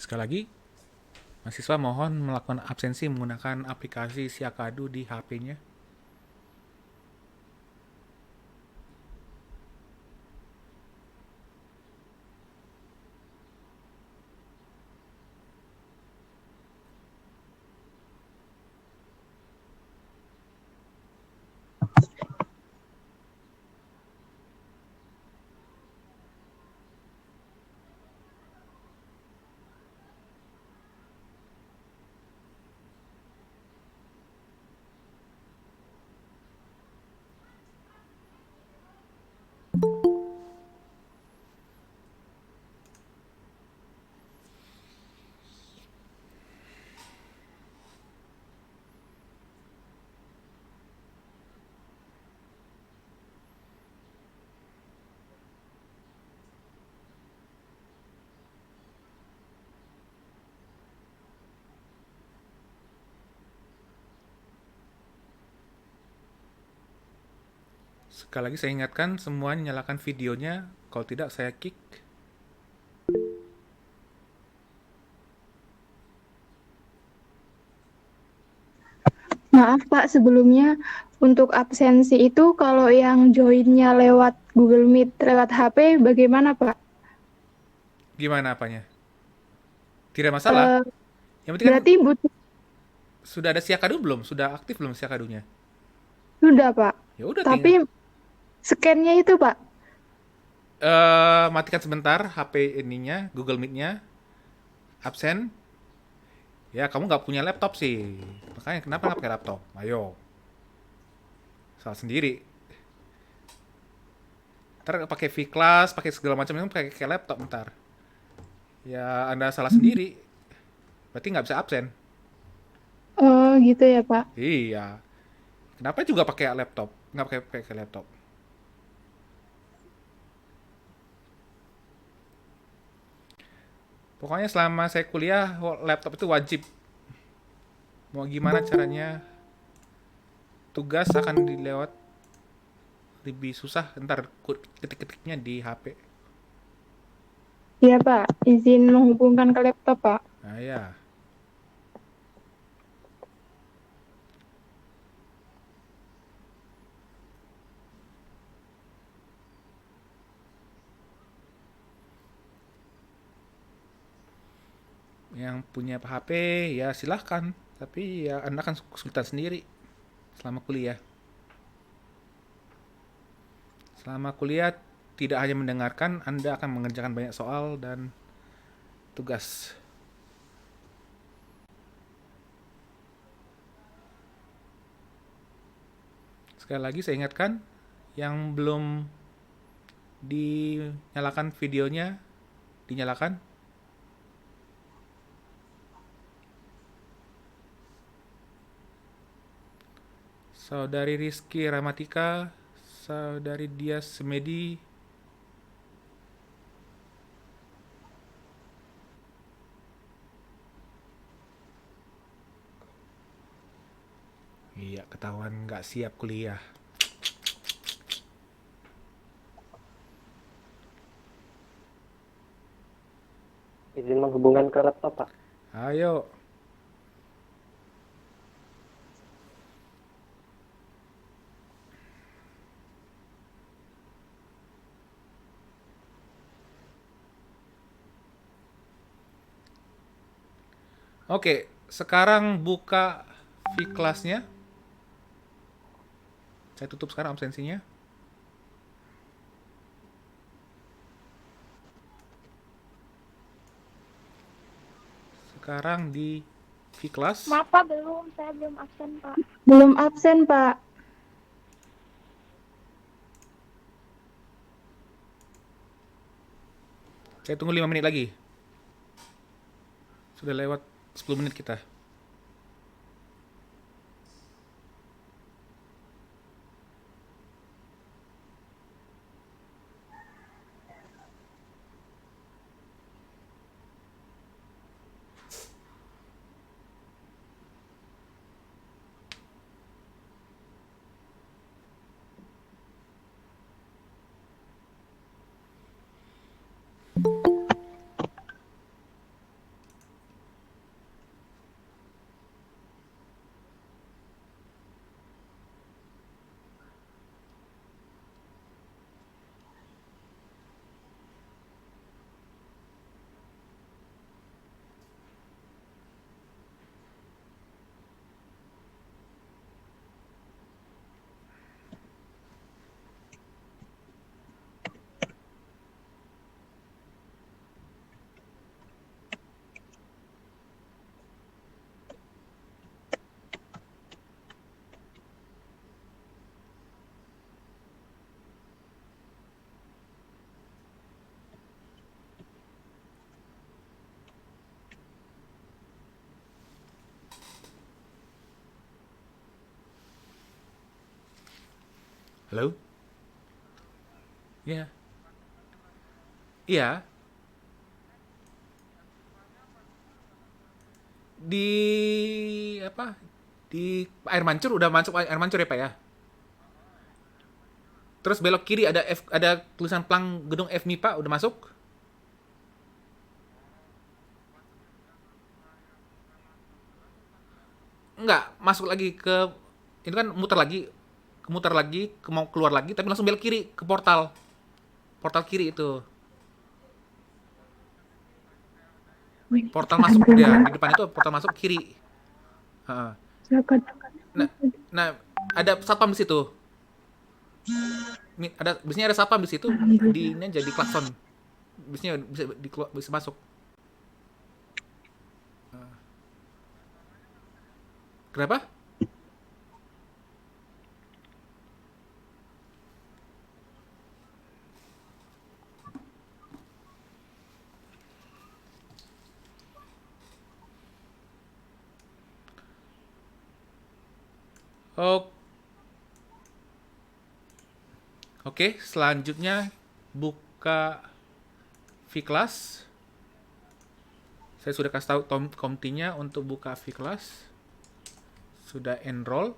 Sekali lagi, mahasiswa mohon melakukan absensi menggunakan aplikasi Siakadu di HP-nya. Sekali lagi saya ingatkan, semuanya nyalakan videonya. Kalau tidak, saya kick. Maaf Pak, sebelumnya untuk absensi itu kalau yang joinnya lewat Google Meet, lewat HP, bagaimana Pak? Gimana apanya? Tidak masalah. Eh, Yang penting kan berarti butuh sudah ada Siakadu belum? Sudah aktif belum Siakadunya? sudah Pak, Ya udah tinggal tapi scan-nya itu Pak. matikan sebentar HP ininya, Google Meet-nya, absen. Ya kamu nggak punya laptop sih. Makanya kenapa nggak pakai laptop? Ayo, salah sendiri. Ntar pakai V-Class, pakai segala macam itu pakai laptop ntar. Ya Anda salah sendiri. Berarti nggak bisa absen. Oh gitu ya Pak. Iya. Kenapa juga pakai laptop? Nggak pakai laptop. Pokoknya selama saya kuliah, laptop itu wajib. Mau gimana caranya, tugas akan dilewat lebih susah ntar ketik-ketiknya di HP. Iya Pak, izin menghubungkan ke laptop Pak. Nah ya, yang punya HP ya silahkan. Tapi ya Anda kan kesulitan sendiri selama kuliah. Selama kuliah tidak hanya mendengarkan, Anda akan mengerjakan banyak soal dan tugas. Sekali lagi saya ingatkan, yang belum dinyalakan videonya, dinyalakan. Saudari Rizky Ramatika, Saudari Dias Semedi, iya ketahuan nggak siap kuliah. Izin menghubungkan ke laptop, Pak. Ayo, oke, sekarang buka V-Class-nya. Saya tutup sekarang absensinya. Sekarang di V-Class. Maaf Pak, belum. Saya belum absen Pak. Belum absen Pak. Saya tunggu 5 menit lagi. Sudah lewat 10 menit kita. Halo? Iya. Iya. Di apa? Di air mancur udah masuk air mancur ya, Pak ya? Terus belok kiri ada tulisan plang gedung FMIPA udah masuk? Enggak, masuk lagi ke itu kan muter lagi, mau keluar lagi tapi langsung belok kiri ke portal. Portal kiri itu. Wih, Portal masuk dia di depan itu portal masuk kiri. Heeh. zakat. Nah, nah ada satpam di situ. Biasanya ada satpam di situ Alhamdulillah. di ini aja di klakson. Biasanya bisa masuk. Kenapa? Oh, oke, selanjutnya buka V-Class. Saya sudah kasih tahu komtinya untuk buka V-Class. Sudah enroll.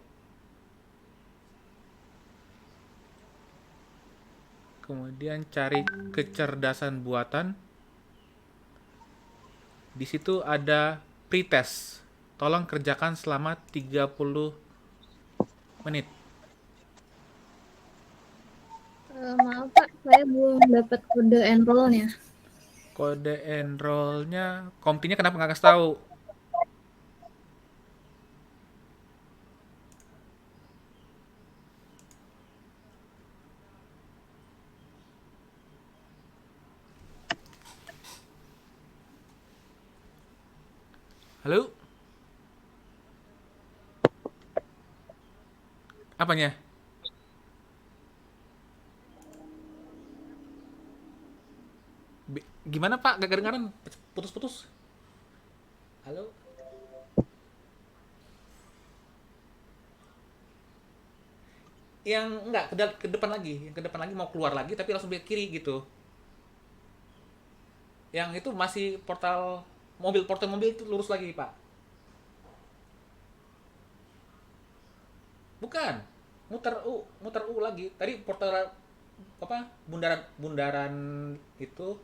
Kemudian cari kecerdasan buatan. Di situ ada pretest. Tolong kerjakan selama 30 menit. Maaf Pak, saya belum dapat kode enrollnya. Kode enrollnya, komtinya kenapa nggak kasih tahu? Halo? Apanya? Gimana Pak? Gak kedengaran? Putus-putus. Halo? Yang enggak ke depan lagi, yang ke depan lagi mau keluar lagi tapi langsung belok kiri gitu. Yang itu masih portal mobil itu lurus lagi, Pak. Bukan. Muter U lagi. Tadi portal apa? Bundaran itu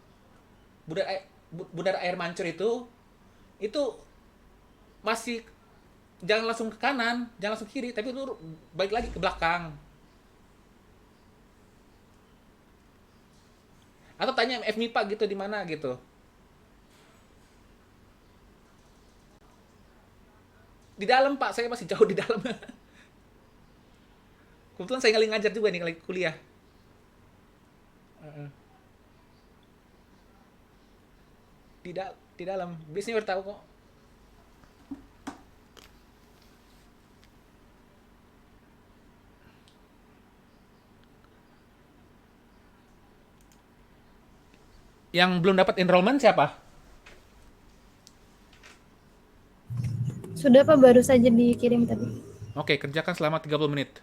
bundar air mancur itu masih jangan langsung ke kanan, jangan langsung kiri, tapi itu balik lagi ke belakang. Atau tanya FMIPA gitu di mana gitu. Di dalam Pak, saya masih jauh di dalam. Kebetulan saya lagi ngajar juga nih, lagi kuliah. Di dalam, biasanya udah tahu kok. Yang belum dapat enrollment siapa? Sudah Pak, baru saja dikirim tadi. Oke, kerjakan selama 30 menit.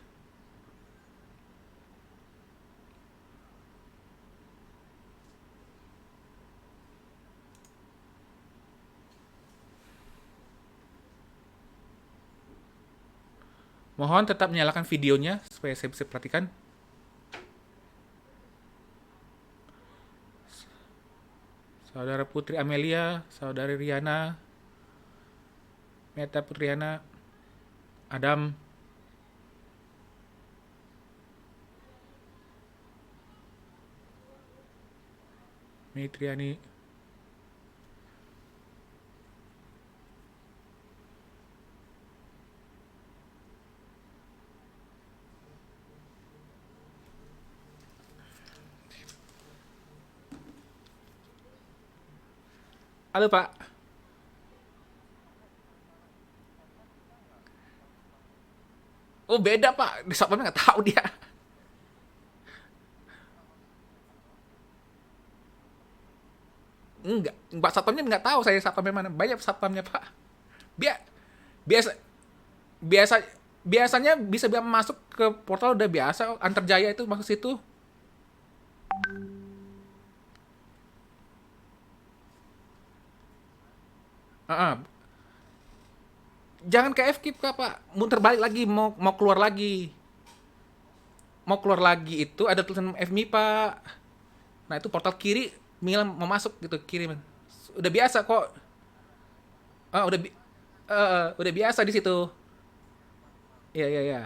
Mohon tetap menyalakan videonya supaya saya bisa perhatikan. Saudara Putri Amelia, Saudari Riana, Meta Putriana, Adam, Mitriani, halo Pak. Oh beda Pak, di satpamnya nggak tahu dia. Enggak, Pak satpamnya nggak tahu saya satpamnya mana. Banyak satpamnya Pak. Biasa, biasa, biasa, Biasanya bisa masuk ke portal udah biasa, Antarjaya itu masuk situ. Ah, ah. Jangan ke FK Pak, muter balik lagi, mau keluar lagi. Mau keluar lagi itu ada tulisan FMI Pak. Nah itu portal kiri, Mila mau masuk gitu kiri man. Udah biasa kok. Ah, udah biasa di situ. Iya iya iya.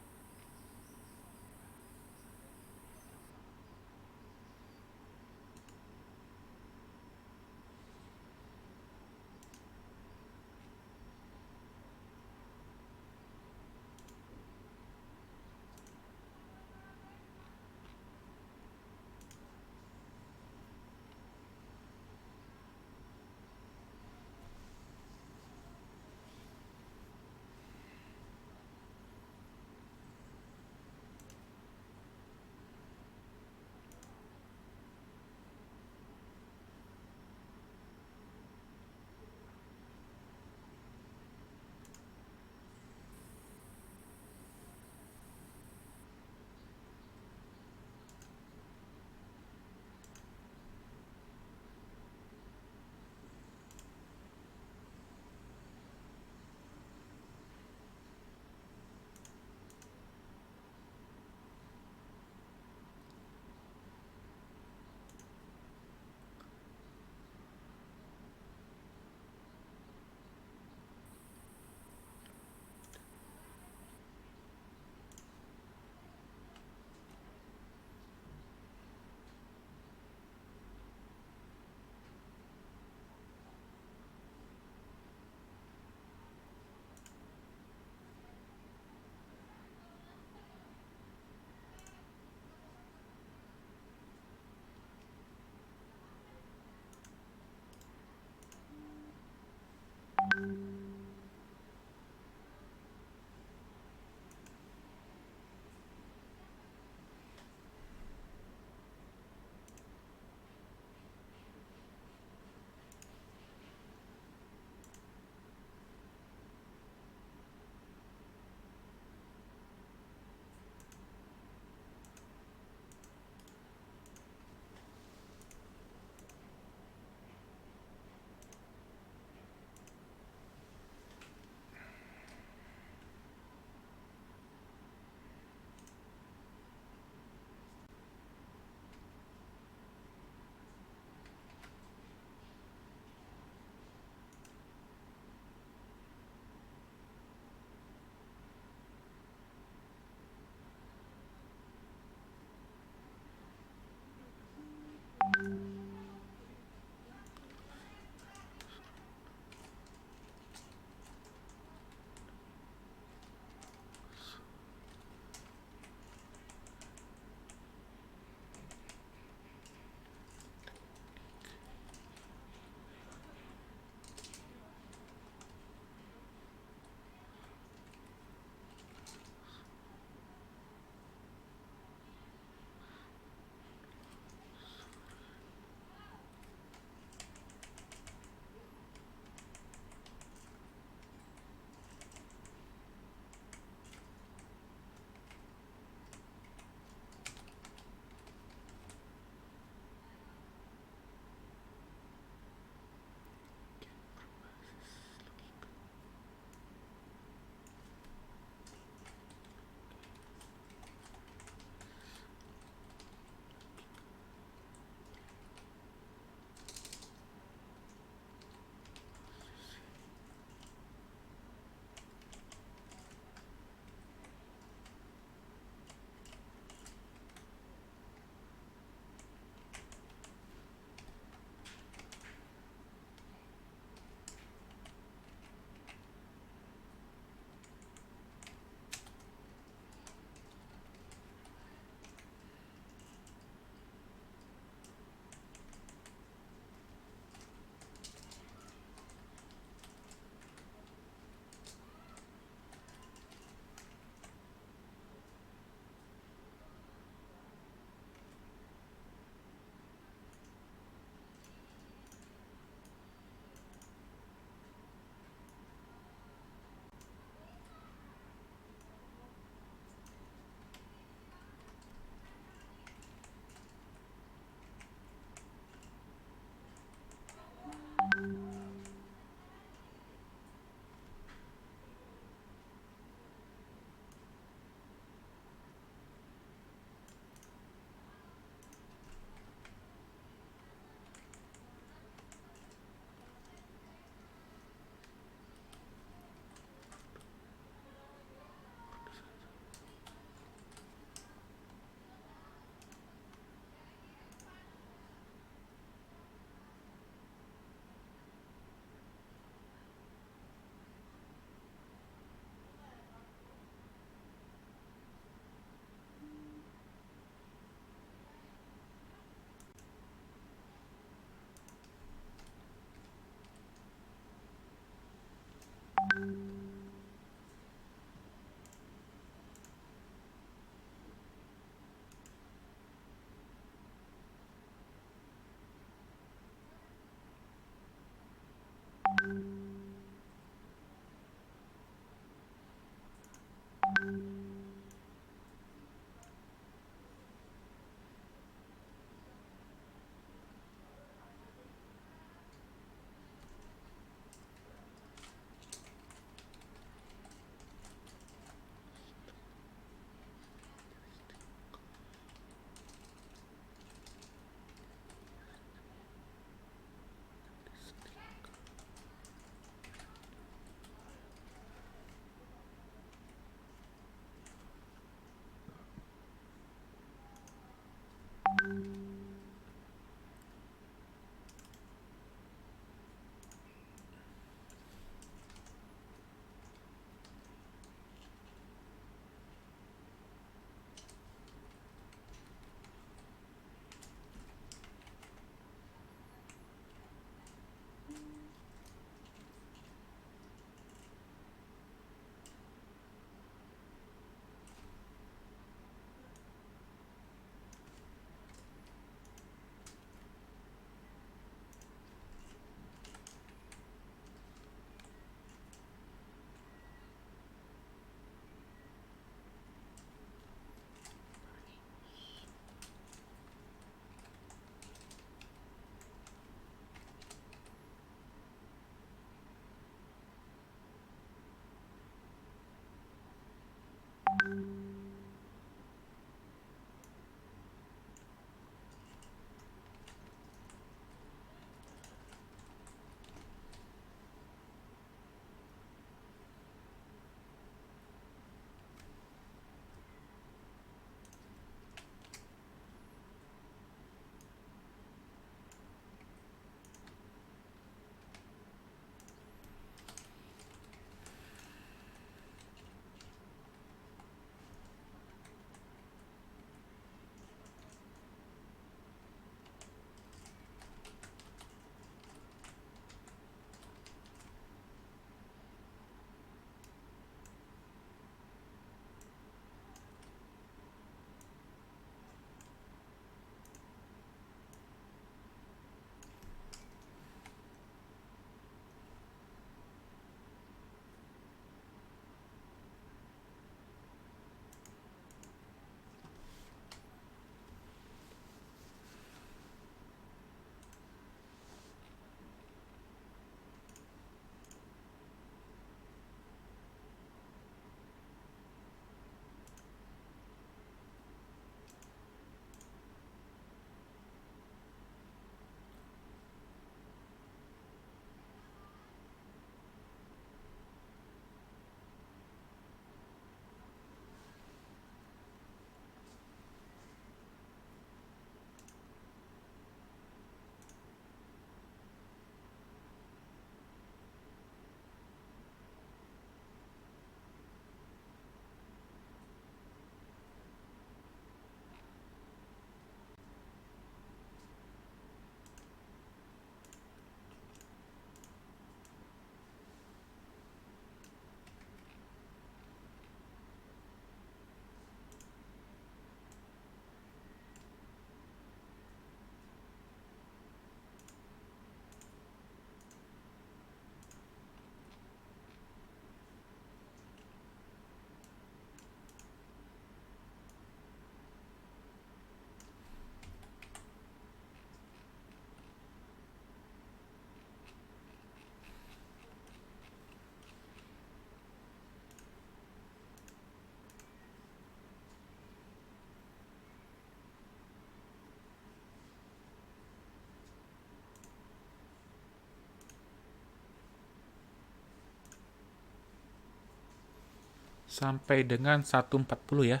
sampai dengan 1.40 ya.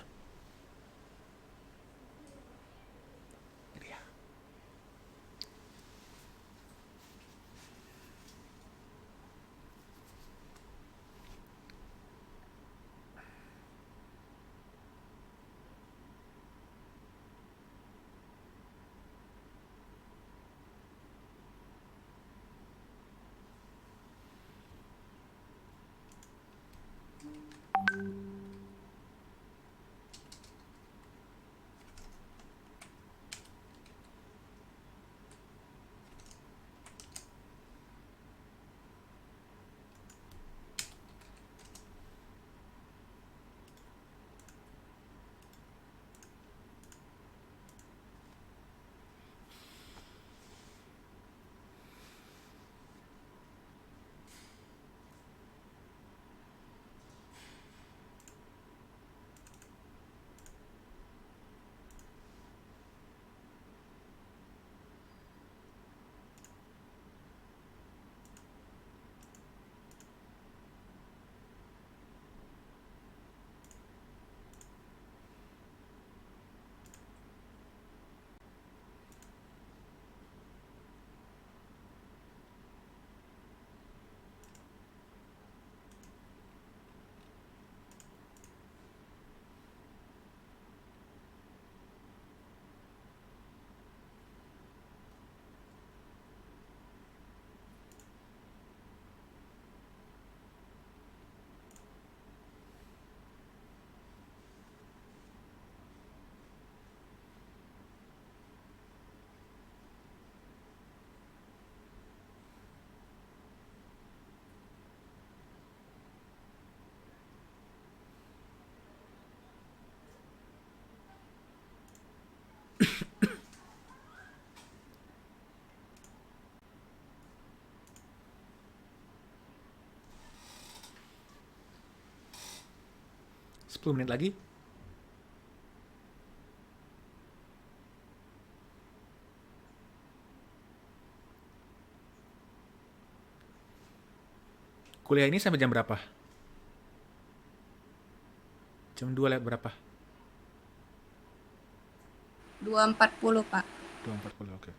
Ini dia. Sepuluh menit lagi. Kuliah ini sampai jam berapa? Jam 2 lewat berapa? 2.40 Pak. 2.40, oke.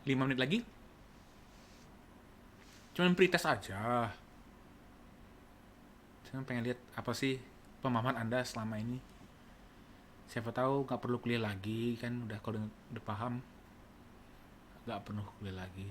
5 menit lagi. Cuman pretest aja. Cuman pengen lihat apa sih pemahaman Anda selama ini. Siapa tahu nggak perlu kuliah lagi kan, udah kalau udah paham nggak perlu kuliah lagi.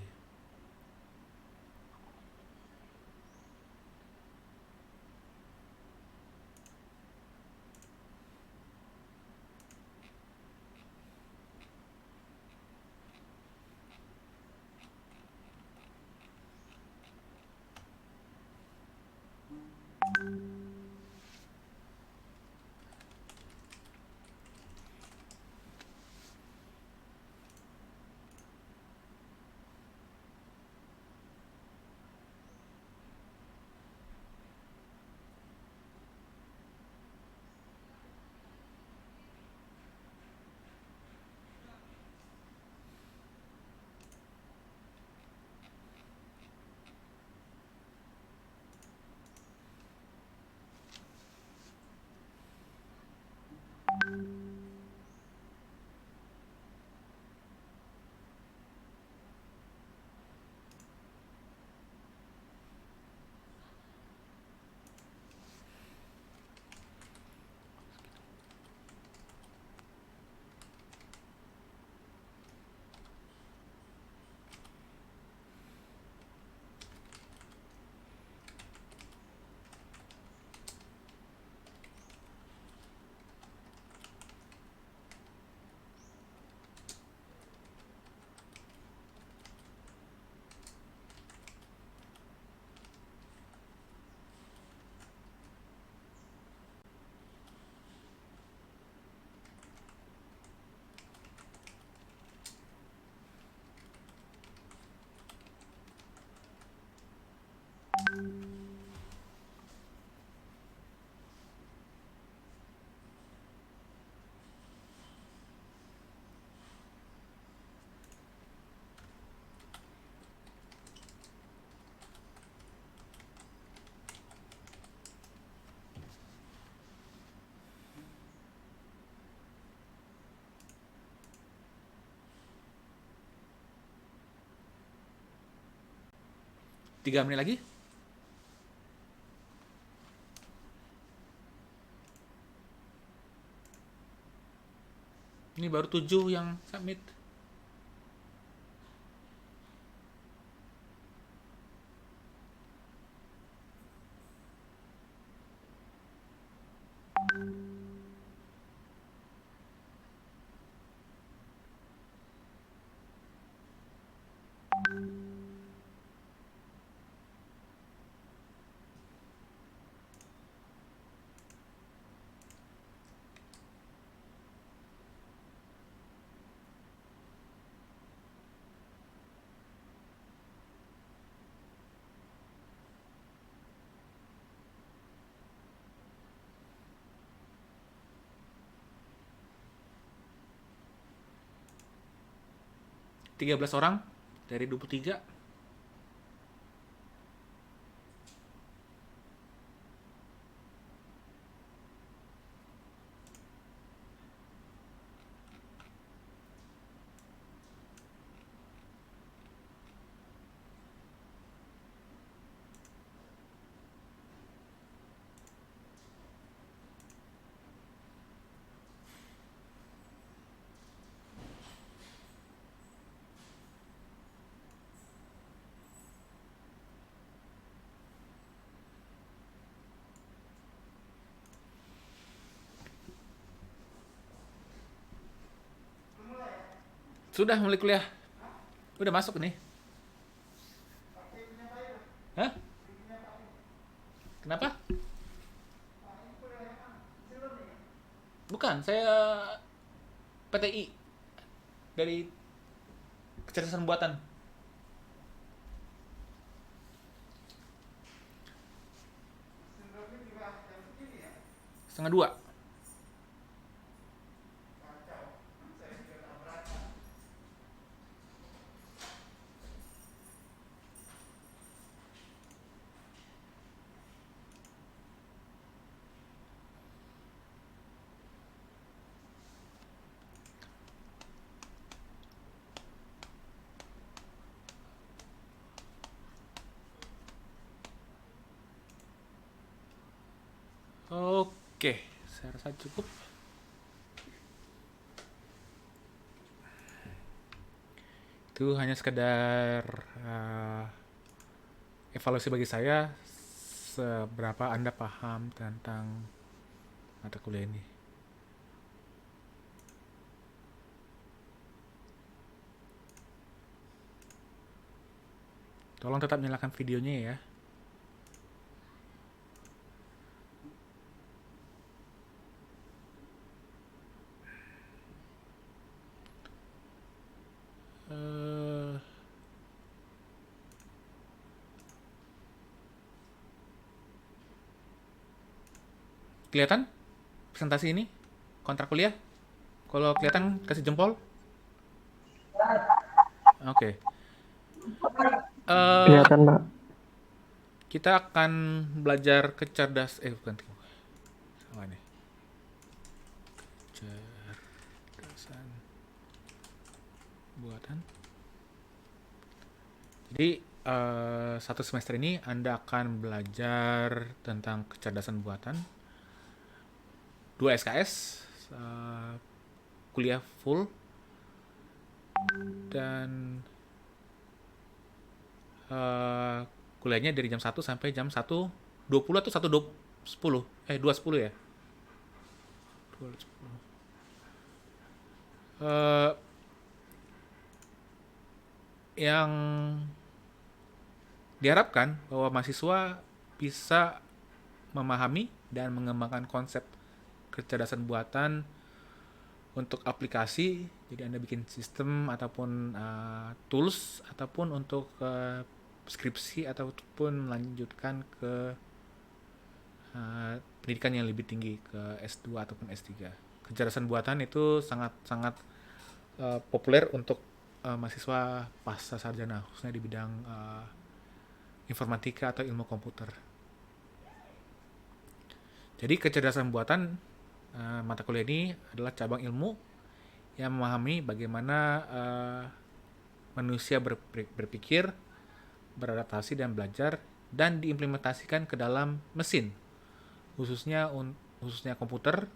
Tiga menit lagi. Ini baru 7 yang submit. Tiga belas orang dari 23. Sudah mulai kuliah. Udah masuk nih. Hah? Kenapa? Bukan, saya PTI dari kecerdasan buatan. Setengah dua. rasa cukup. Itu hanya sekedar evaluasi bagi saya seberapa Anda paham tentang mata kuliah ini. Tolong tetap nyalakan videonya ya. Eh, Kelihatan presentasi ini? Kontrak kuliah? Kalau kelihatan kasih jempol. Oke. Eh, Kelihatan, Pak. kita akan belajar bukan, salah nih. Kecerdasan buatan. Jadi satu semester ini Anda akan belajar tentang kecerdasan buatan. 2 SKS, kuliah full, dan kuliahnya dari jam 1 sampai jam 1.20 atau 1.10? 2.10 ya? 2.10. Yang diharapkan bahwa mahasiswa bisa memahami dan mengembangkan konsep kecerdasan buatan untuk aplikasi. Jadi Anda bikin sistem ataupun tools ataupun untuk skripsi ataupun melanjutkan ke pendidikan yang lebih tinggi, ke S2 ataupun S3. Kecerdasan buatan itu sangat populer untuk mahasiswa pasca sarjana, khususnya di bidang informatika atau ilmu komputer. Jadi kecerdasan buatan, mata kuliah ini adalah cabang ilmu yang memahami bagaimana manusia berpikir, beradaptasi dan belajar, dan diimplementasikan ke dalam mesin, khususnya komputer,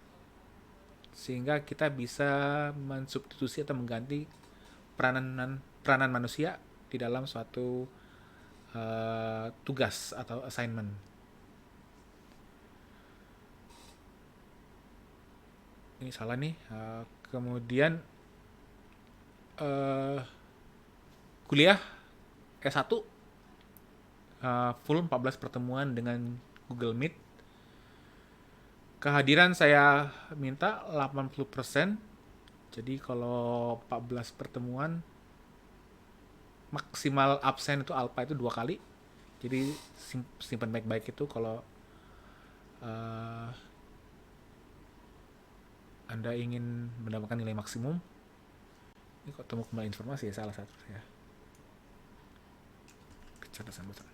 sehingga kita bisa mensubstitusi atau mengganti peranan manusia di dalam suatu tugas atau assignment. Ini salah nih. Kemudian kuliah S1 full 14 pertemuan dengan Google Meet. Kehadiran saya minta 80%. Jadi kalau 14 pertemuan, maksimal absen itu alpha itu 2 kali. Jadi simpan baik-baik itu kalau Anda ingin mendapatkan nilai maksimum. Ini kok temu kembali informasi ya, salah satu ya. Kecerdasan buatan.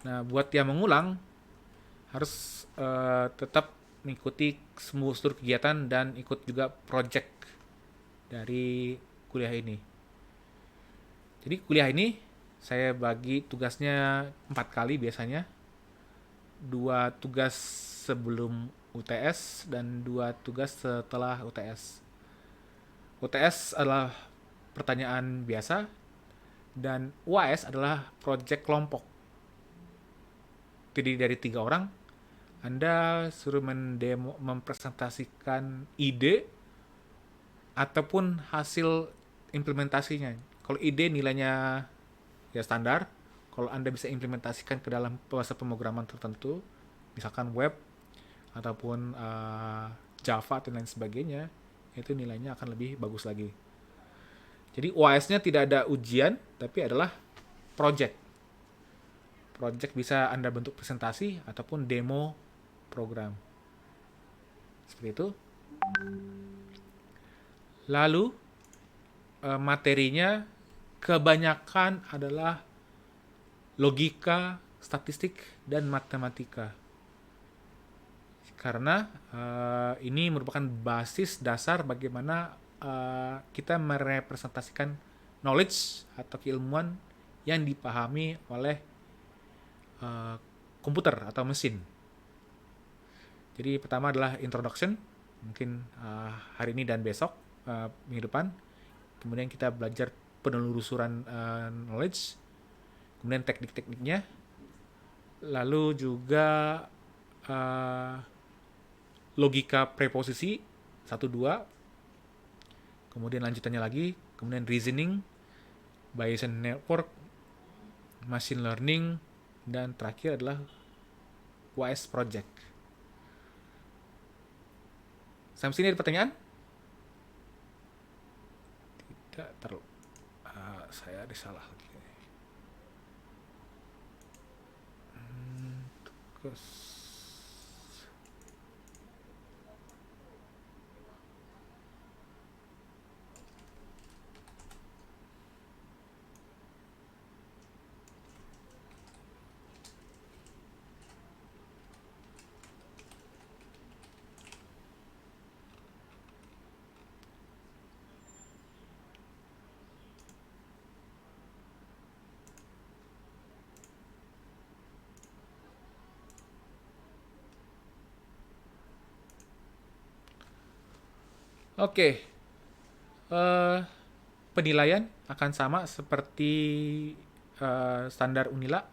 Nah, buat yang mengulang harus tetap mengikuti semua seluruh kegiatan dan ikut juga project dari kuliah ini. Jadi kuliah ini saya bagi tugasnya 4 kali biasanya. 2 tugas sebelum UTS dan 2 tugas setelah UTS. UTS adalah pertanyaan biasa dan UAS adalah project kelompok. Terdiri dari 3 orang. Anda suruh mempresentasikan ide ataupun hasil implementasinya. Kalau ide nilainya ya standar. Kalau Anda bisa implementasikan ke dalam bahasa pemrograman tertentu, misalkan web ataupun Java dan lain sebagainya, itu nilainya akan lebih bagus lagi. Jadi UAS-nya tidak ada ujian, tapi adalah project. Project bisa Anda bentuk presentasi ataupun demo program. Seperti itu. Lalu materinya kebanyakan adalah logika, statistik, dan matematika. Karena ini merupakan basis dasar bagaimana kita merepresentasikan knowledge atau keilmuan yang dipahami oleh komputer atau mesin. Jadi pertama adalah introduction, mungkin hari ini dan besok, minggu depan. Kemudian kita belajar penelusuran knowledge, kemudian teknik-tekniknya, lalu juga logika preposisi 1 2, kemudian lanjutannya lagi, kemudian reasoning, Bayesian network, machine learning, dan terakhir adalah WS project. Sampai sini ada pertanyaan? Tidak terlalu. Saya ada salah lagi. Tugas. Oke. Penilaian akan sama seperti standar Unila,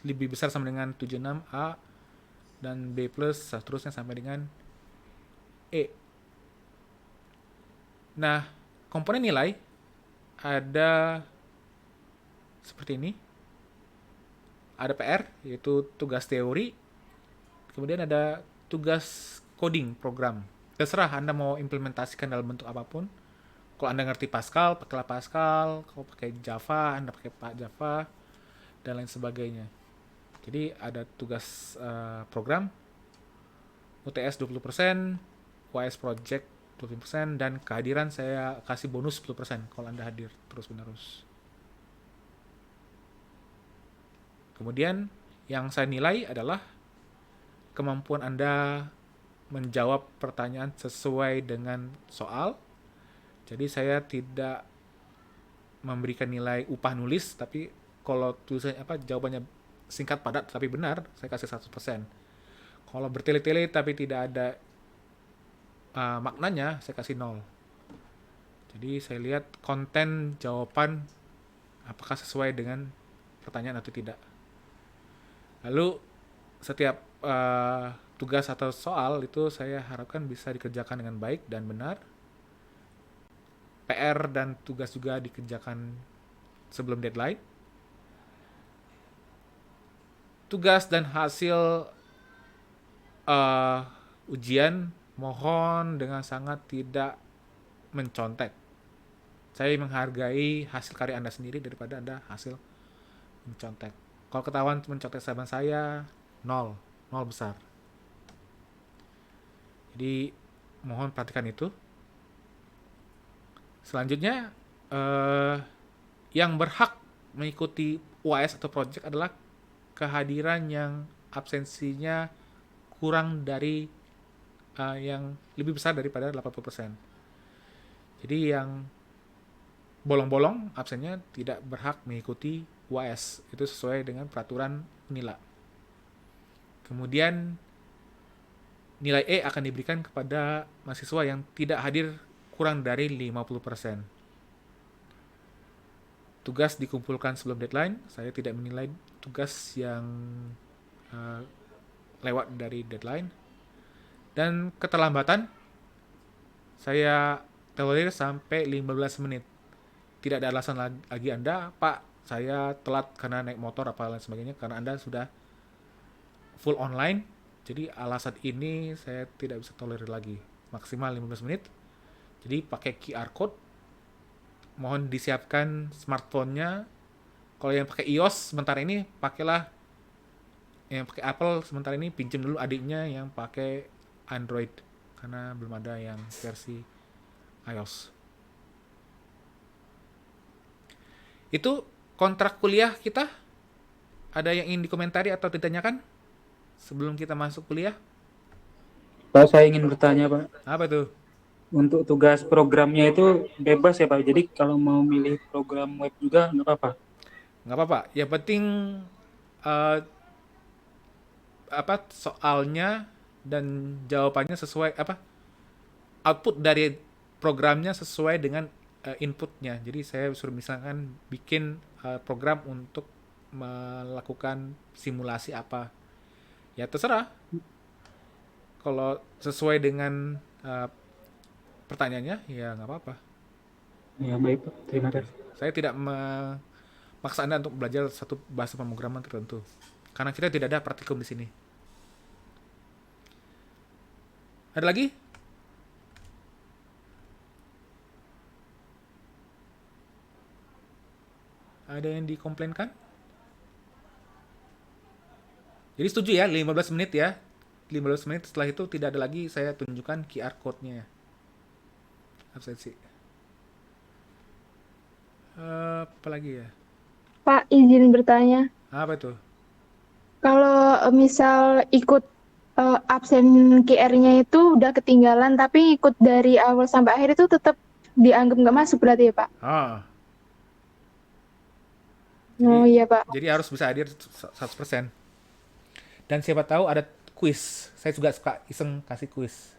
lebih besar sama dengan 76 A dan B+, seterusnya sampai dengan E. Nah, komponen nilai ada seperti ini. Ada PR, yaitu tugas teori. Kemudian ada tugas coding program. Terserah Anda mau implementasikan dalam bentuk apapun. Kalau Anda ngerti Pascal, pakailah Pascal. Kalau pakai Java, Anda pakai Java, dan lain sebagainya. Jadi ada tugas program, UTS 20%, WS Project 20%, dan kehadiran saya kasih bonus 10% kalau Anda hadir terus-menerus. Kemudian yang saya nilai adalah kemampuan Anda menjawab pertanyaan sesuai dengan soal. Jadi saya tidak memberikan nilai upah nulis, tapi kalau tulisannya jawabannya singkat padat tapi benar, saya kasih 100%. Kalau bertele-tele tapi tidak ada maknanya, saya kasih 0. Jadi saya lihat konten jawaban apakah sesuai dengan pertanyaan atau tidak. Lalu setiap tugas atau soal itu saya harapkan bisa dikerjakan dengan baik dan benar. PR dan tugas juga dikerjakan sebelum deadline. Tugas dan hasil ujian mohon dengan sangat tidak mencontek. Saya menghargai hasil karya Anda sendiri daripada Anda hasil mencontek. Kalau ketahuan mencontek sahabat saya, 0 besar. Jadi mohon perhatikan itu. Selanjutnya, yang berhak mengikuti UAS atau project adalah kehadiran yang absensinya kurang dari yang lebih besar daripada 80%. Jadi yang bolong-bolong absennya tidak berhak mengikuti UAS. Itu sesuai dengan peraturan Unila. Kemudian nilai E akan diberikan kepada mahasiswa yang tidak hadir kurang dari 50%. Tugas dikumpulkan sebelum deadline. Saya tidak menilai tugas yang lewat dari deadline. Dan keterlambatan, saya tolerir sampai 15 menit. Tidak ada alasan lagi Anda, Pak, saya telat karena naik motor apa lain sebagainya, karena Anda sudah full online. Jadi alasan ini saya tidak bisa tolerir lagi. Maksimal 15 menit. Jadi pakai QR code. Mohon disiapkan smartphone-nya. Kalau yang pakai iOS sementara ini pakailah, yang pakai Apple sementara ini pinjam dulu adiknya yang pakai Android karena belum ada yang versi iOS. Itu kontrak kuliah kita. Ada yang ingin dikomentari atau ditanyakan sebelum kita masuk kuliah? Pak, saya ingin bertanya, Pak. Apa itu? untuk tugas programnya itu bebas ya Pak. Jadi kalau mau milih program web juga nggak apa-apa. Nggak apa-apa. Yang penting eh, apa soalnya dan jawabannya sesuai apa output dari programnya sesuai dengan inputnya. Jadi saya suruh misalkan bikin program untuk melakukan simulasi apa. Ya terserah. Kalau sesuai dengan pertanyaannya, ya nggak apa-apa. Ya baik Pak. Terima Oke. kasih. Saya tidak memaksa Anda untuk belajar satu bahasa pemrograman tertentu. Karena kita tidak ada praktikum di sini. Ada lagi? Ada yang dikomplainkan? Jadi setuju ya, 15 menit ya. 15 menit setelah itu tidak ada lagi saya tunjukkan QR code-nya. Absensi. Apa lagi ya? Pak, izin bertanya. Apa itu? Kalau misal ikut absen QR-nya itu udah ketinggalan, tapi ikut dari awal sampai akhir itu tetap dianggap nggak masuk berarti ya, Pak? Ah, Oh iya, Pak. jadi harus bisa hadir 100%. Dan siapa tahu ada quiz. Saya juga suka iseng kasih quiz.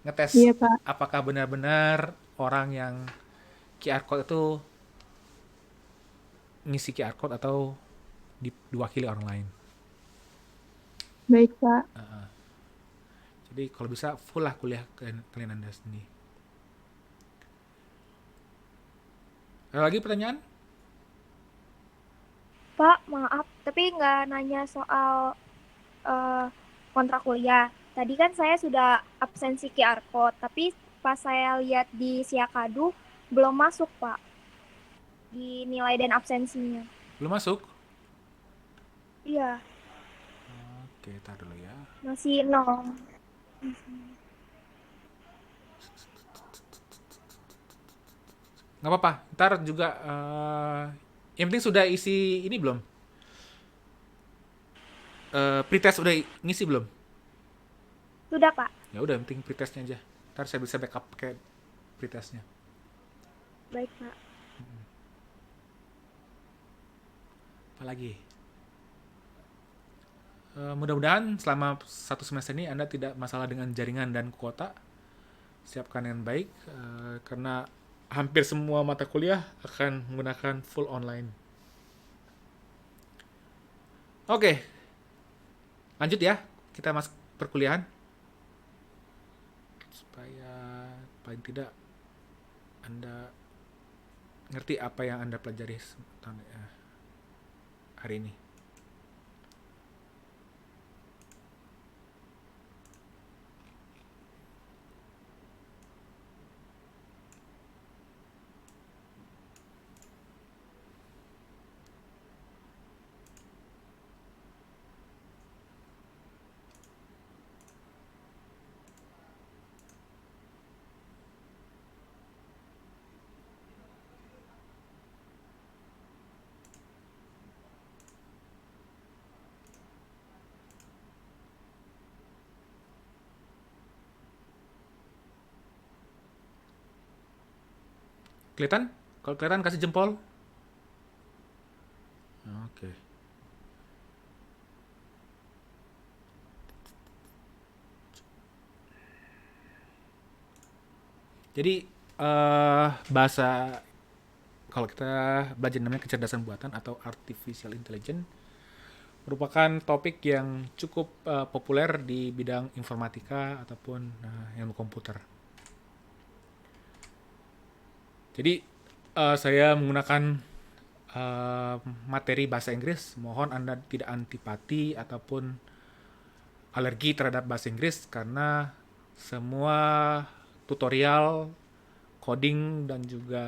Ngetes Iya, Pak. apakah benar-benar orang yang QR code itu ngisi QR code atau diwakili orang lain. Baik, Pak. Jadi kalau bisa full lah kuliah kalian Anda sendiri. Ada lagi pertanyaan? Pak, maaf, tapi nggak nanya soal kontrak kuliah. Tadi kan saya sudah absensi QR code, tapi pas saya lihat di Siakadu belum masuk, Pak, di nilai dan absensinya. Belum masuk? Iya, Oke, tar dulu ya. masih nol. Nggak apa-apa, ntar juga yang penting sudah isi ini belum? Pretest udah ngisi belum? Sudah, Pak. Ya udah, yang penting pretestnya aja. Ntar saya bisa backup kayak pretestnya. Baik, Pak. Apalagi? Mudah-mudahan selama satu semester ini Anda tidak masalah dengan jaringan dan kuota. Siapkan yang baik, karena hampir semua mata kuliah akan menggunakan full online. Oke, lanjut ya. Kita masuk perkuliahan. Supaya paling tidak Anda ngerti apa yang Anda pelajari hari ini. Kelihatan? Kalau kelihatan kasih jempol. Oke. Jadi bahasa kalau kita belajar namanya kecerdasan buatan atau artificial intelligence merupakan topik yang cukup populer di bidang informatika ataupun ilmu komputer. Jadi saya menggunakan materi bahasa Inggris. Mohon Anda tidak antipati ataupun alergi terhadap bahasa Inggris karena semua tutorial, coding dan juga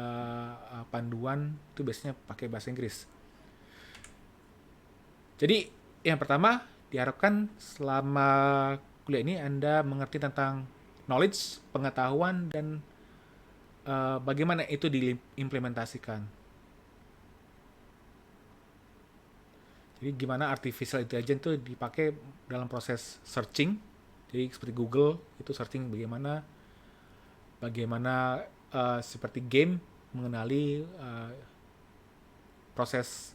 panduan itu biasanya pakai bahasa Inggris. Jadi yang pertama diharapkan selama kuliah ini Anda mengerti tentang knowledge, pengetahuan dan bagaimana itu diimplementasikan. Jadi gimana artificial intelligence itu dipakai dalam proses searching. Jadi seperti Google itu searching bagaimana bagaimana seperti game mengenali proses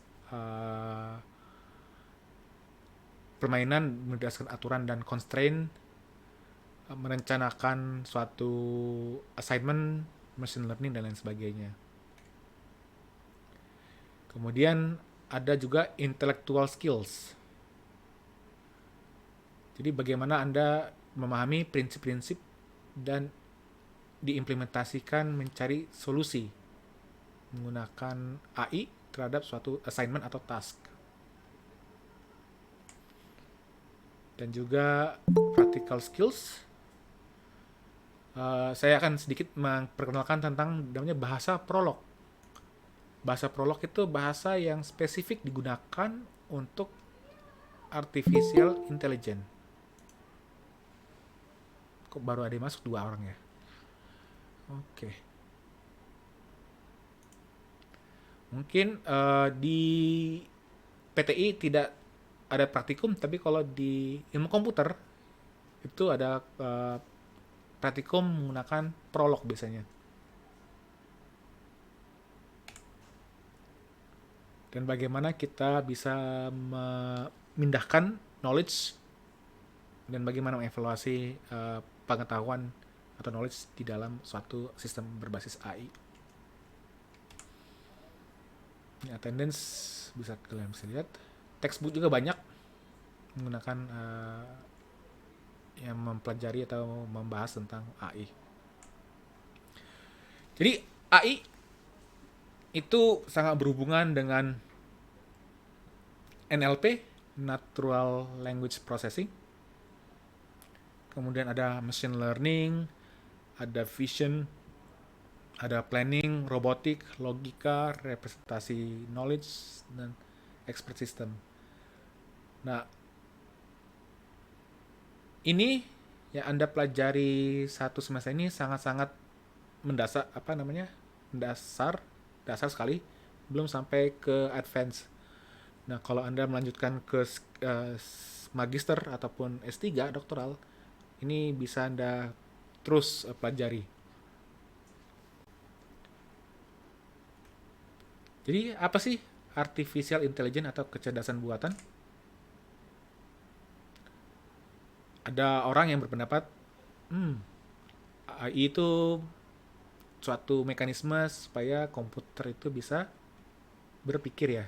permainan berdasarkan aturan dan constraint, merencanakan suatu assignment, machine learning, dan lain sebagainya. Kemudian ada juga intellectual skills. Jadi bagaimana Anda memahami prinsip-prinsip dan diimplementasikan mencari solusi menggunakan AI terhadap suatu assignment atau task. Dan juga practical skills. Saya akan sedikit memperkenalkan tentang namanya bahasa Prolog. Bahasa Prolog itu bahasa yang spesifik digunakan untuk artificial intelligence. Kok baru ada yang masuk 2 orang ya? Oke. Mungkin di PTI tidak ada praktikum, tapi kalau di ilmu komputer itu ada praktikum menggunakan Prolog biasanya. Dan bagaimana kita bisa memindahkan knowledge dan bagaimana mengevaluasi pengetahuan atau knowledge di dalam suatu sistem berbasis AI. Ini attendance bisa kalian bisa lihat. Textbook juga banyak menggunakan yang mempelajari atau membahas tentang AI. Jadi AI itu sangat berhubungan dengan NLP, Natural Language Processing. Kemudian ada machine learning, ada vision, ada planning, robotik, logika, representasi knowledge, dan expert system. Nah, ini yang Anda pelajari satu semester ini sangat-sangat dasar sekali, belum sampai ke advance. Nah, kalau Anda melanjutkan ke magister ataupun S3 doktoral, ini bisa Anda terus pelajari. Jadi, apa sih artificial intelligence atau kecerdasan buatan? Ada orang yang berpendapat, AI itu suatu mekanisme supaya komputer itu bisa berpikir ya.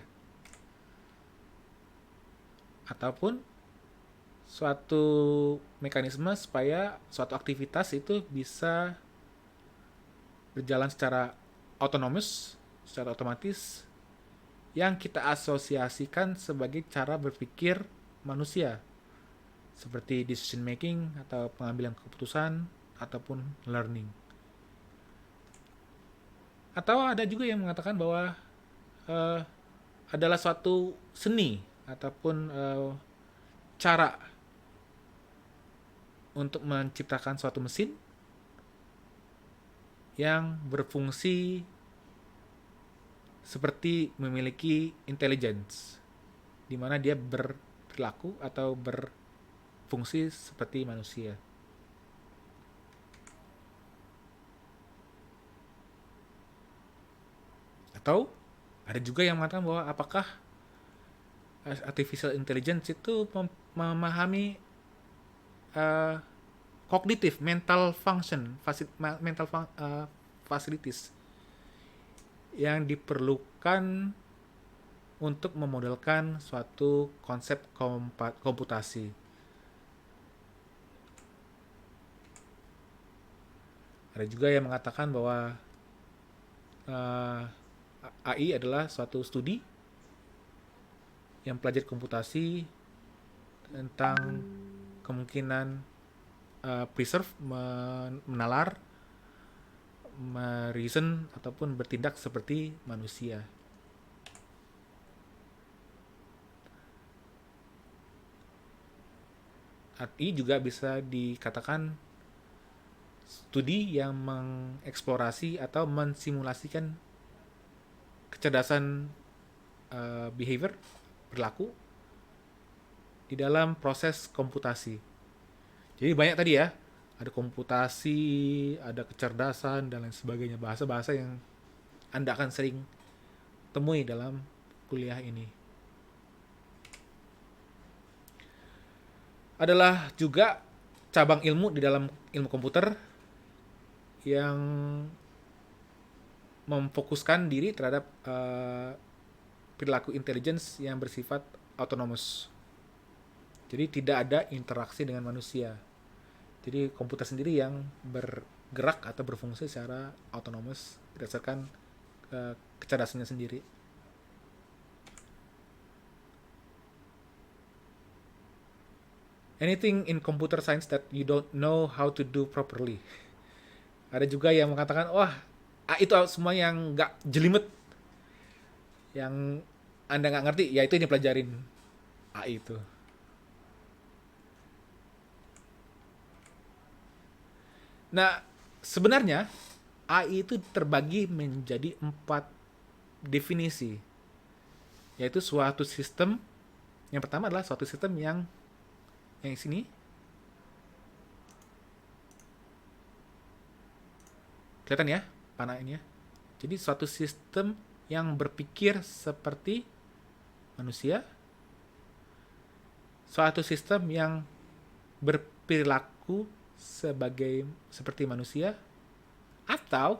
Ataupun suatu mekanisme supaya suatu aktivitas itu bisa berjalan secara otonomus, secara otomatis, yang kita asosiasikan sebagai cara berpikir manusia, seperti decision making atau pengambilan keputusan ataupun learning. Atau ada juga yang mengatakan bahwa adalah suatu seni ataupun cara untuk menciptakan suatu mesin yang berfungsi seperti memiliki intelligence, di mana dia berperilaku atau berfungsi seperti manusia. Atau ada juga yang mengatakan bahwa apakah artificial intelligence itu memahami kognitif, mental function, facilities yang diperlukan untuk memodelkan suatu konsep komputasi. Ada juga yang mengatakan bahwa AI adalah suatu studi yang pelajari komputasi tentang kemungkinan preserve, menalar, reason, ataupun bertindak seperti manusia. AI juga bisa dikatakan studi yang mengeksplorasi atau mensimulasikan kecerdasan behavior, perilaku, di dalam proses komputasi. Jadi banyak tadi ya, Ada komputasi, ada kecerdasan, dan lain sebagainya. Bahasa-bahasa yang Anda akan sering temui dalam kuliah ini. Adalah juga cabang ilmu di dalam ilmu komputer yang memfokuskan diri terhadap perilaku intelligence yang bersifat autonomous. Jadi tidak ada interaksi dengan manusia. Jadi komputer sendiri yang bergerak atau berfungsi secara autonomous berdasarkan kecerdasannya sendiri. Anything in computer science that you don't know how to do properly. Ada juga yang mengatakan, wah, itu semua yang nggak jelimet, yang Anda nggak ngerti, ya itu yang dipelajarin AI itu. Nah, sebenarnya AI itu terbagi menjadi 4 definisi, yaitu suatu sistem. Yang pertama adalah suatu sistem yang sini. Kelihatan ya panah ini ya. Jadi suatu sistem yang berpikir seperti manusia, suatu sistem yang berperilaku seperti manusia, atau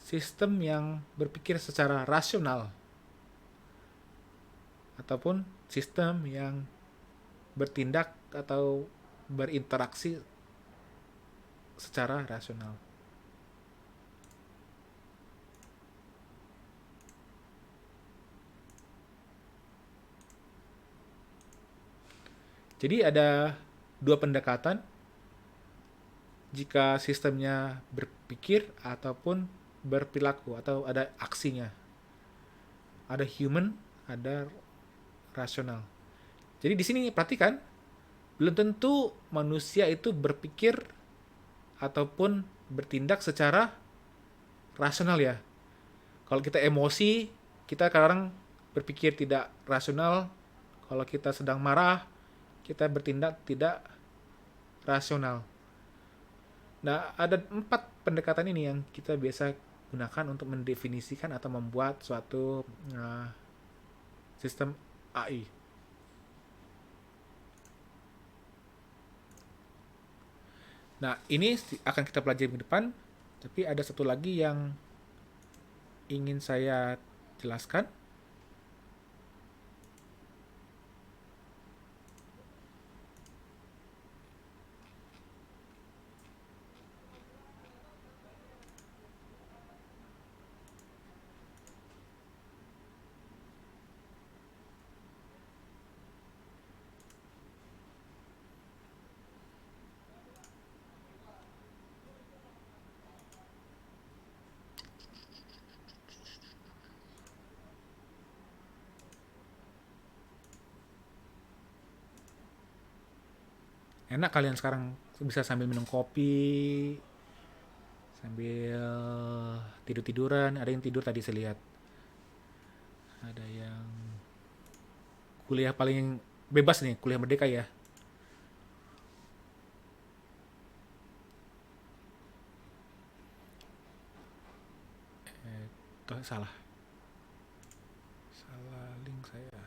sistem yang berpikir secara rasional, ataupun sistem yang bertindak atau berinteraksi secara rasional. Jadi ada 2 pendekatan jika sistemnya berpikir ataupun berperilaku atau ada aksinya. Ada human, ada rasional. Jadi di sini perhatikan, belum tentu manusia itu berpikir ataupun bertindak secara rasional ya. Kalau kita emosi, kita kadang berpikir tidak rasional. Kalau kita sedang marah, kita bertindak tidak rasional. Nah, ada 4 pendekatan ini yang kita biasa gunakan untuk mendefinisikan atau membuat suatu sistem AI. Nah, ini akan kita pelajari di depan, tapi ada satu lagi yang ingin saya jelaskan. Enak kalian sekarang bisa sambil minum kopi, sambil tidur-tiduran. Ada yang tidur tadi saya lihat. Ada yang kuliah paling bebas nih, kuliah merdeka ya. Salah link saya.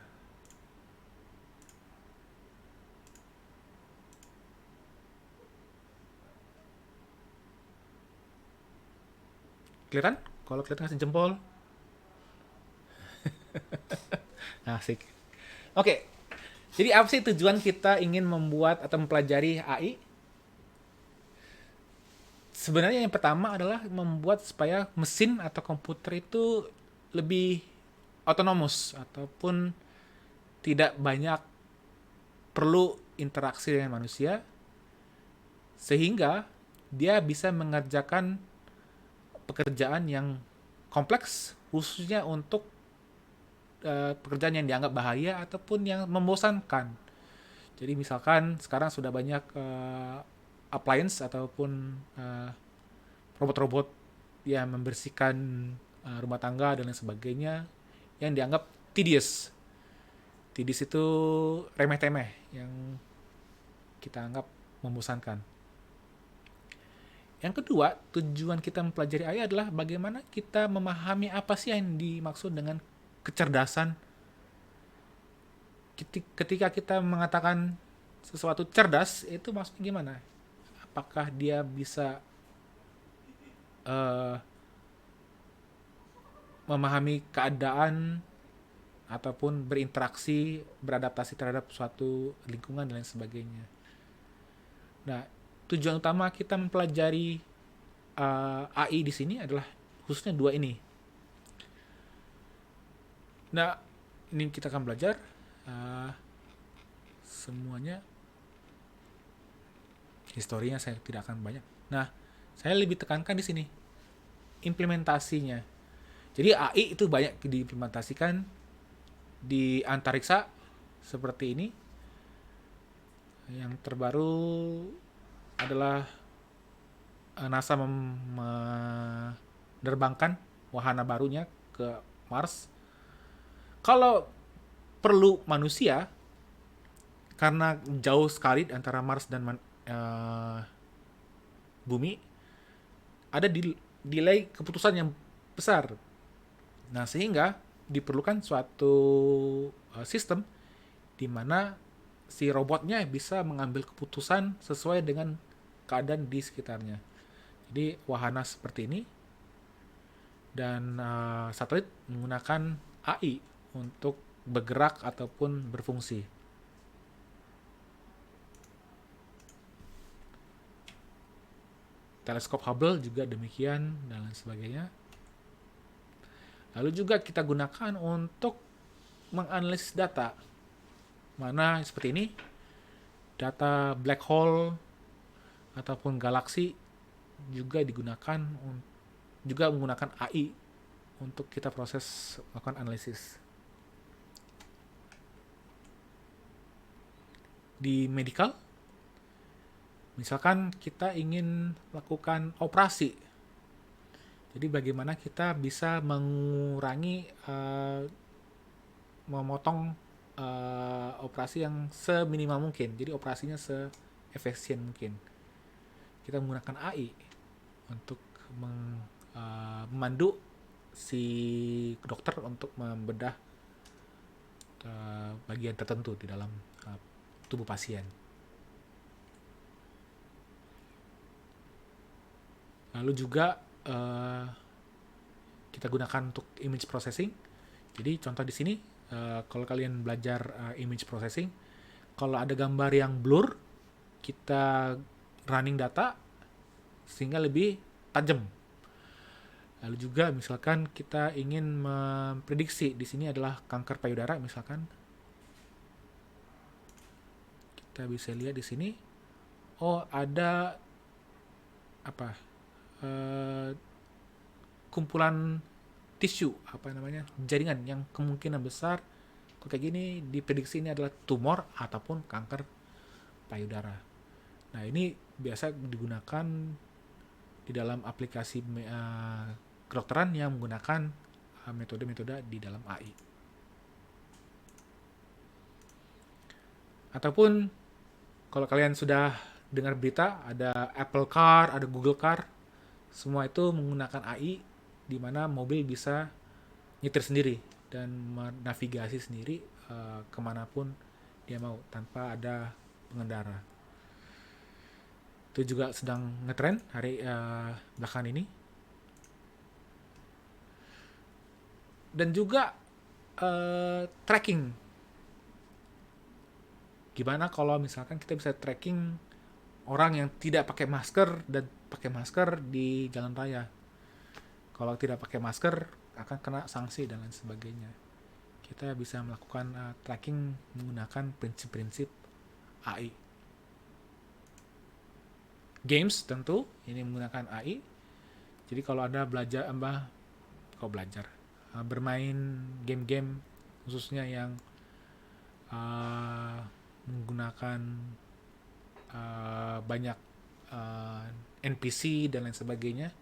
Kelihatan? Kalau kelihatan kasih jempol. Asik. Oke. Jadi apa sih tujuan kita ingin membuat atau mempelajari AI? Sebenarnya yang pertama adalah membuat supaya mesin atau komputer itu lebih autonomous ataupun tidak banyak perlu interaksi dengan manusia, sehingga dia bisa mengerjakan pekerjaan yang kompleks, khususnya untuk pekerjaan yang dianggap bahaya ataupun yang membosankan. Jadi misalkan sekarang sudah banyak appliance ataupun robot-robot yang membersihkan rumah tangga dan lain sebagainya yang dianggap tedious. Tedious itu remeh-temeh yang kita anggap membosankan. Yang kedua, tujuan kita mempelajari AI adalah bagaimana kita memahami apa sih yang dimaksud dengan kecerdasan. Ketika kita mengatakan sesuatu cerdas, itu maksudnya gimana? Apakah dia bisa eh, memahami keadaan ataupun berinteraksi, beradaptasi terhadap suatu lingkungan dan lain sebagainya. Nah, tujuan utama kita mempelajari AI di sini adalah khususnya dua ini. Nah, ini kita akan belajar semuanya. Historinya saya tidak akan banyak. Nah, saya lebih tekankan di sini implementasinya. Jadi AI itu banyak diimplementasikan di antariksa seperti ini. Yang terbaru adalah NASA menerbangkan wahana barunya ke Mars. Kalau perlu manusia, karena jauh sekali antara Mars dan Bumi, ada delay keputusan yang besar. Nah, sehingga diperlukan suatu sistem di mana si robotnya bisa mengambil keputusan sesuai dengan keadaan di sekitarnya. Jadi wahana seperti ini dan satelit menggunakan AI untuk bergerak ataupun berfungsi. Teleskop Hubble juga demikian dan lain sebagainya. Lalu juga kita gunakan untuk menganalisis data. Mana seperti ini, data black hole ataupun galaksi juga digunakan, juga menggunakan AI untuk kita proses melakukan analisis. Di medical, misalkan kita ingin melakukan operasi, jadi bagaimana kita bisa mengurangi, memotong operasi yang seminimal mungkin, jadi operasinya seefisien mungkin. Kita menggunakan AI untuk memandu si dokter untuk membedah bagian tertentu di dalam tubuh pasien. Lalu juga kita gunakan untuk image processing. Jadi contoh di sini, kalau kalian belajar image processing, kalau ada gambar yang blur, kita running data sehingga lebih tajam. Lalu juga misalkan kita ingin memprediksi, di sini adalah kanker payudara misalkan. Kita bisa lihat di sini, oh ada apa? Kumpulan tisu, jaringan yang kemungkinan besar kayak gini, diprediksi ini adalah tumor ataupun kanker payudara. Nah, ini biasa digunakan di dalam aplikasi kedokteran yang menggunakan metode-metode di dalam AI. Ataupun kalau kalian sudah dengar berita, ada Apple Car, ada Google Car, semua itu menggunakan AI di mana mobil bisa nyetir sendiri dan menavigasi sendiri kemanapun dia mau tanpa ada pengendara. Itu juga sedang ngetren hari belakangan ini. Dan juga tracking. Gimana kalau misalkan kita bisa tracking orang yang tidak pakai masker dan pakai masker di jalan raya. Kalau tidak pakai masker akan kena sanksi dan lain sebagainya. Kita bisa melakukan tracking menggunakan prinsip-prinsip AI. Games tentu ini menggunakan AI. Jadi kalau Anda bermain game-game khususnya yang menggunakan banyak NPC dan lain sebagainya,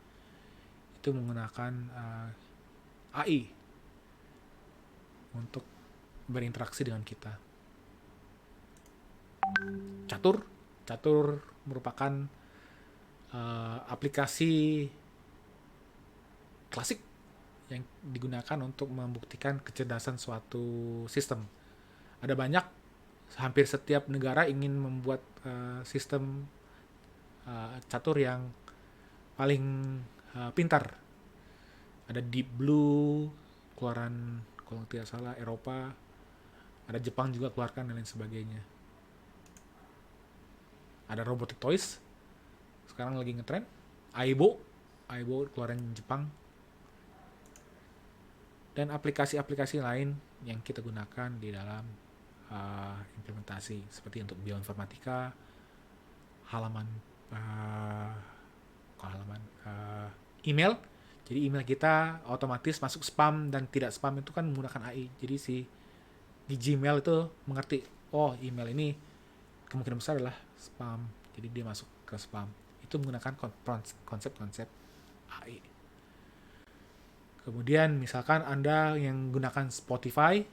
itu menggunakan AI untuk berinteraksi dengan kita. Catur merupakan aplikasi klasik yang digunakan untuk membuktikan kecerdasan suatu sistem. Ada banyak, hampir setiap negara ingin membuat sistem catur yang paling pintar. Ada Deep Blue, keluaran kalau tidak salah Eropa, ada Jepang juga keluarkan dan lain sebagainya. Ada robotic toys, sekarang lagi ngetren. Aibo keluaran Jepang. Dan aplikasi-aplikasi lain yang kita gunakan di dalam implementasi, seperti untuk bioinformatika, halaman email. Jadi email kita otomatis masuk spam dan tidak spam itu kan menggunakan AI. Jadi di Gmail itu mengerti, oh email ini kemungkinan besar adalah spam, jadi dia masuk ke spam. Itu menggunakan konsep-konsep AI. Kemudian misalkan Anda yang gunakan Spotify,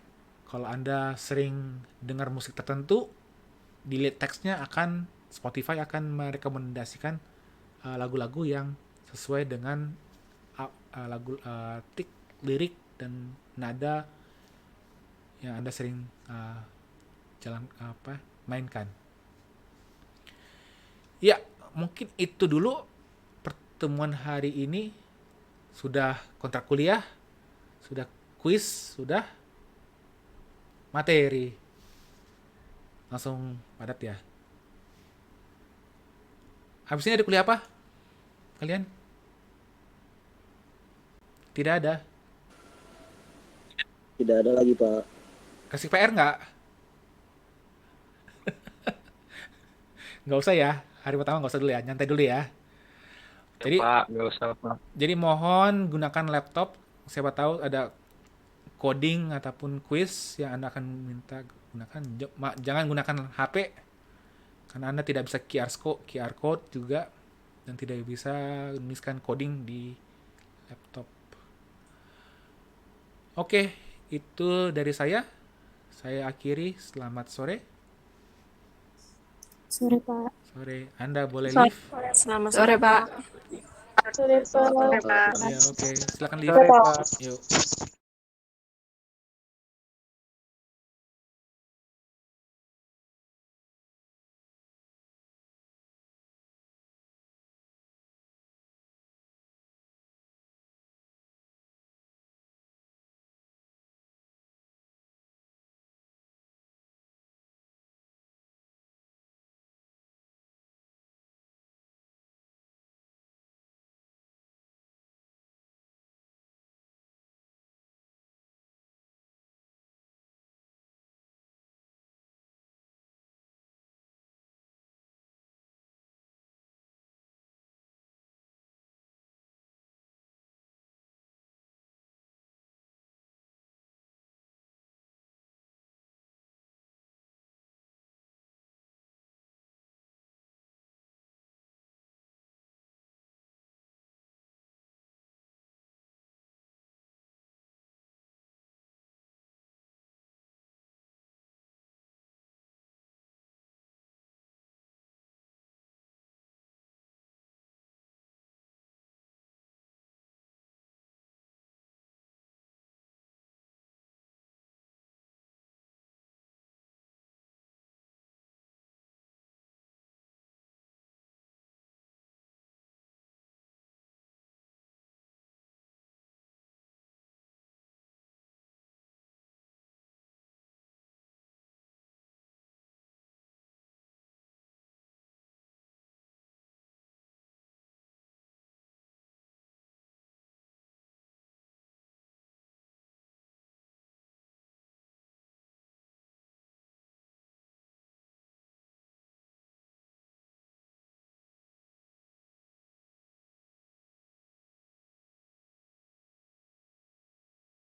kalau Anda sering dengar musik tertentu, dilihat teksnya Spotify akan merekomendasikan lagu-lagu yang sesuai dengan lirik dan nada yang Anda sering mainkan. Ya, mungkin itu dulu pertemuan hari ini. Sudah kontrak kuliah, sudah kuis, sudah materi. Langsung padat ya. Habis ini ada kuliah apa? Kalian? Tidak ada. Tidak ada lagi, Pak. Kasih PR nggak? Nggak usah ya. Hari pertama nggak usah dulu ya. Nyantai dulu ya. Jadi, Pak, nggak usah, Pak. Jadi mohon gunakan laptop. Siapa tahu ada coding ataupun quiz yang Anda akan minta gunakan. Jangan gunakan HP. Karena Anda tidak bisa QR code juga. Dan tidak bisa menuliskan coding di laptop. Oke, itu dari saya. Saya akhiri. Selamat sore. Sore, Pak. Sore. Anda boleh leave. Selamat sore, Pak. Sore, Pak. Ya, oke. Silakan leave. Sore, Pak. Yuk.